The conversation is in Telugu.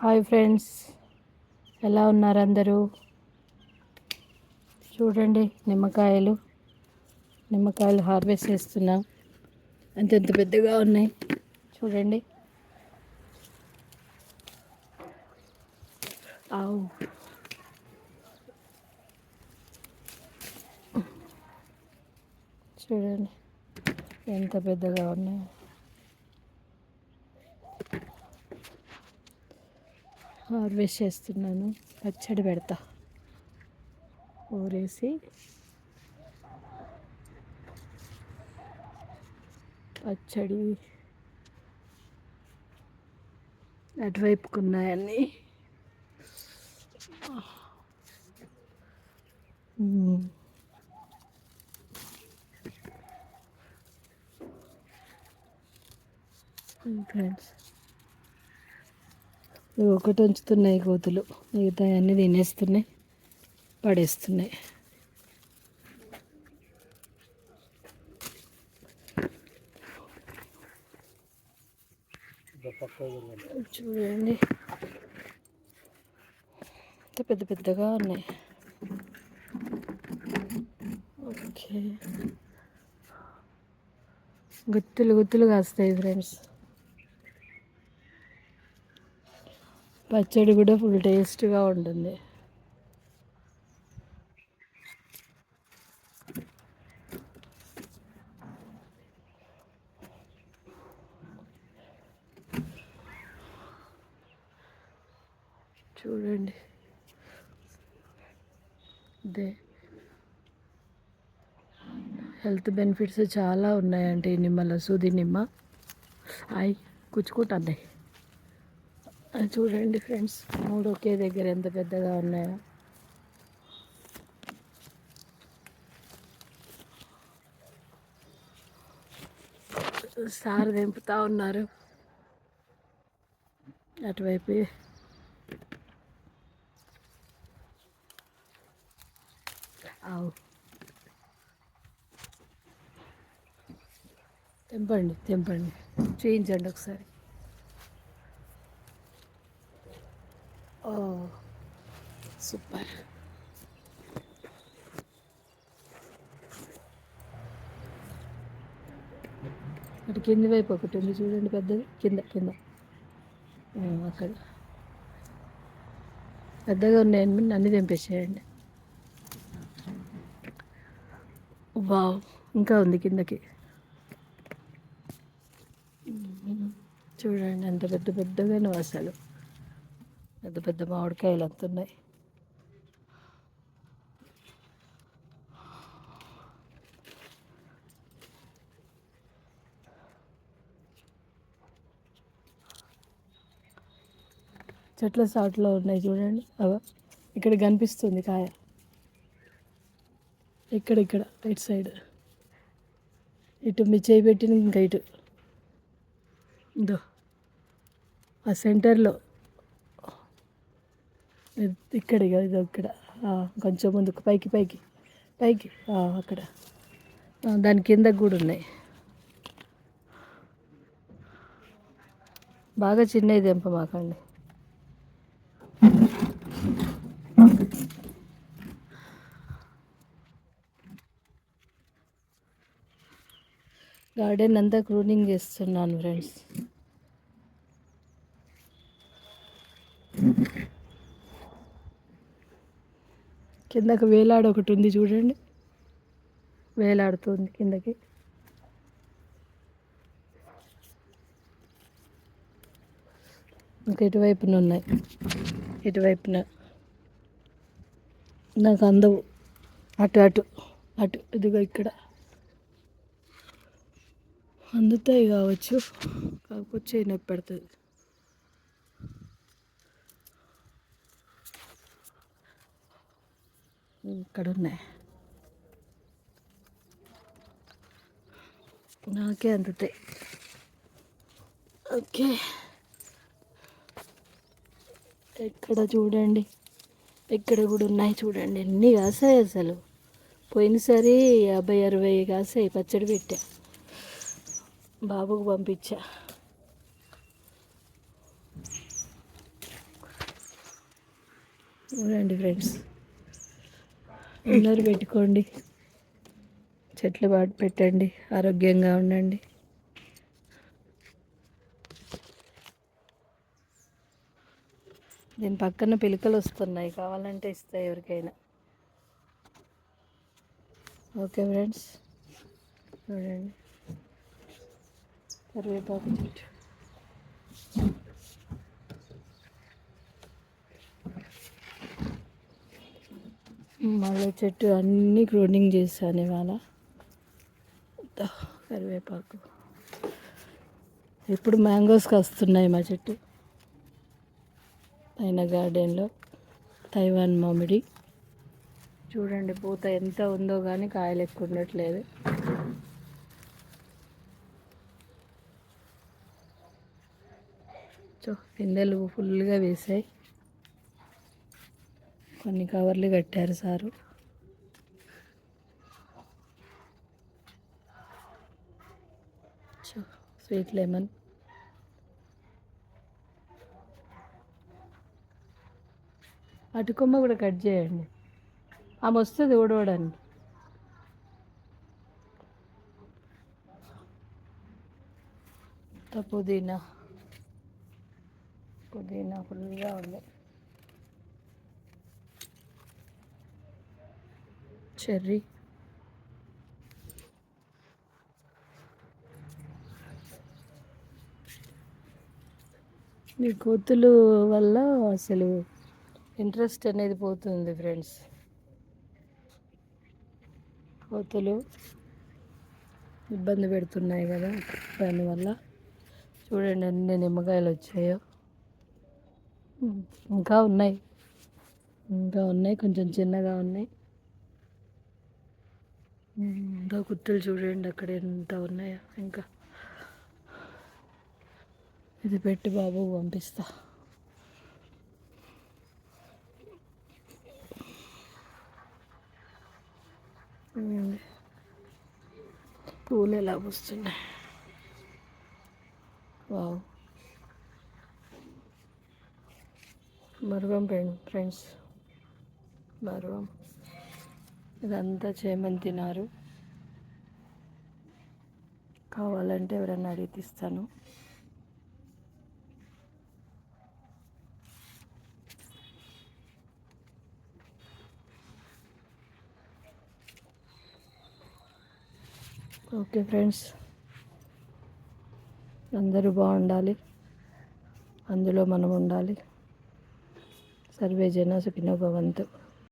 హాయ్ ఫ్రెండ్స్, ఎలా ఉన్నారు అందరూ? చూడండి, నిమ్మకాయలు హార్వెస్ట్ చేస్తున్నా. అంతెంత పెద్దగా ఉన్నాయి చూడండి. ఆవు చూడండి ఎంత పెద్దగా ఉన్నాయో. హార్వెస్ట్ చేస్తున్నాను. పచ్చడి పెడతా, ఊరేసి పచ్చడి. అటువైపుకున్నాయన్నీ. ఫ్రెండ్స్, ఒకటి ఉంచుతున్నాయి కోతులు, మిగతా అన్నీ తినేస్తున్నాయి, పడేస్తున్నాయి. చూడండి ఎంత పెద్ద పెద్దగా ఉన్నాయి. ఓకే, గుత్తులు కాస్తాయి ఫ్రెండ్స్. పచ్చడి కూడా ఫుల్ టేస్ట్గా ఉంటుంది. చూడండి, ఇదే హెల్త్ బెనిఫిట్స్ చాలా ఉన్నాయండి నిమ్మలో. సూది నిమ్మ కుచ్చుకుంటున్నాయి. చూడండి ఫ్రెండ్స్, 3 ఒకే దగ్గర ఎంత పెద్దగా ఉన్నాయో. సార్ తెంపుతా ఉన్నారు అటువైపు. ఆవు తెంపండి చేయించండి ఒకసారి. ఓ సూపర్. అటు కింది వైపు ఒకటి ఉంది చూడండి, పెద్దది. కింద అక్కడ పెద్దగా ఉన్నాయండి, అన్నీ తెంపేసేయండి. వావ్, ఇంకా ఉంది కిందకి. చూడండి ఎంత పెద్దగానో, అసలు పెద్ద మామిడికాయలు అంతున్నాయి. చెట్ల సాట్లో ఉన్నాయి చూడండి. ఇక్కడ కనిపిస్తుంది కాయ. ఇక్కడ ఇటు సైడ్, ఇటు మీ చేయి పెట్టిన ఇంకా ఇటు ఇదో ఆ సెంటర్లో. ఇక్కడ కొంచెం ముందుకు పైకి అక్కడ దాని కింద కూడా ఉన్నాయి. బాగా చిన్నవి తెంపమాకండి. గార్డెన్ అంతా క్రూనింగ్ చేస్తున్నాను ఫ్రెండ్స్. కిందకు వేలాడ ఒకటి ఉంది చూడండి, వేలాడుతుంది కిందకి. ఇంకా ఇటువైపున ఉన్నాయి, ఇటువైపున నాకు అందవు. అటు ఇదిగో ఇక్కడ అందుతాయి కావచ్చు, కాకపోతే చేయి నొప్పి పెడుతుంది. ఇక్కడ ఉన్నాయి, నాకే అందుతాయి. ఓకే, ఇక్కడ చూడండి, ఇక్కడ కూడా ఉన్నాయి చూడండి. ఎన్ని కాసాయి అసలు. పోయినసారి 50-60 కాసాయి. పచ్చడి పెట్టా, బాబుకు పంపించా. చూడండి ఫ్రెండ్స్, అందరూ పెట్టుకోండి, చెట్లు పాటు పెట్టండి, ఆరోగ్యంగా ఉండండి. దీని పక్కన పిలకలు వస్తున్నాయి, కావాలంటే ఇస్తాయి ఎవరికైనా. ఓకే ఫ్రెండ్స్, చూడండి కరివేపాకు చెట్టు. మళ్ళీ చెట్టు అన్నీ క్లోనింగ్ చేశాను ఇవాళ. కరివేపాకు ఇప్పుడు మ్యాంగోస్కి వస్తున్నాయి మా చెట్టు పైన గార్డెన్లో. తైవాన్ మామిడి చూడండి, పూత ఎంత ఉందో కానీ కాయలు ఎక్కువ ఉండట్లేదు. పిందెలు ఫుల్గా వేసాయి, కొన్ని కవర్లు కట్టారు సారు. స్వీట్ లెమన్, అటుకొమ్మ కూడా కట్ చేయండి, ఆమె వస్తుంది ఊడవడానికి. పుదీనా పుదీనా ఫుల్గా ఉంది. చెర్రీ, మీ కోతులు వల్ల అసలు ఇంట్రెస్ట్ అనేది పోతుంది ఫ్రెండ్స్. కోతులు ఇబ్బంది పెడుతున్నాయి కదా, దానివల్ల. చూడండి ఎన్ని నిమ్మకాయలు వచ్చాయో. ఇంకా ఉన్నాయి, కొంచెం చిన్నగా ఉన్నాయి. ఇంకా కుత్తులు చూడండి అక్కడ ఎంత ఉన్నాయో. ఇంకా ఇది పెట్టి బాబు పంపిస్తా. పూలు ఎలా పూస్తున్నాయి, వావ్. మరువం ఫ్రెండ్స్, మరువం. ఇదంతా చేమంతి నారు, కావాలంటే ఎవరన్నా అడిగి ఇస్తాను. ఓకే ఫ్రెండ్స్, అందరూ బాగుండాలి, అందులో మనం ఉండాలి. సర్వే జన సుఖినో భవంతు.